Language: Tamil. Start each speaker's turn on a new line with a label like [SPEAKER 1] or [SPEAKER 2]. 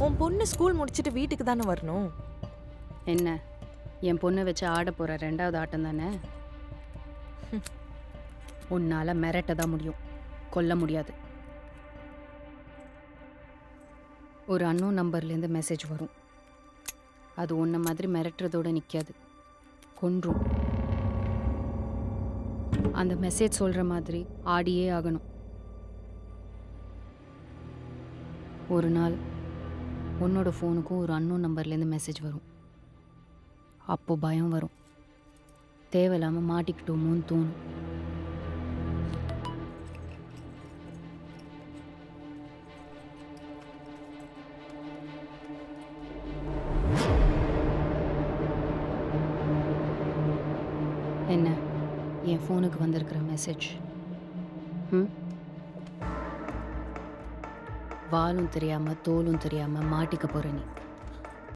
[SPEAKER 1] உன் பொண்ணு ஸ்கூல் முடிச்சிட்டு வீட்டுக்கு தானே வரணும்.
[SPEAKER 2] என்ன என் பொண்ணை வச்சு ஆட போகிற ரெண்டாவது ஆட்டம் தானே? உன்னால் மிரட்ட தான் முடியும், கொல்ல முடியாது. ஒரு அன்னோன் நம்பர்லேருந்து மெசேஜ் வரும். அது உன்னை மாதிரி மிரட்டுறதோடு நிற்காது, கொன்றும். அந்த மெசேஜ் சொல்கிற மாதிரி ஆடியே ஆகணும். ஒரு நாள் உன்னோட ஃபோனுக்கும் ஒரு அன்னோன் நம்பர்லேருந்து மெசேஜ் வரும். அப்போ பயம் வரும், தேவையில்லாமல் மாட்டிக்கிட்டோமோன்னு தோணும். என்ன என் ஃபோனுக்கு வந்திருக்கிற மெசேஜ்? வாலும் தெரியாமல் தோலும் தெரியாமல் மாட்டிக்க போகிற நீ.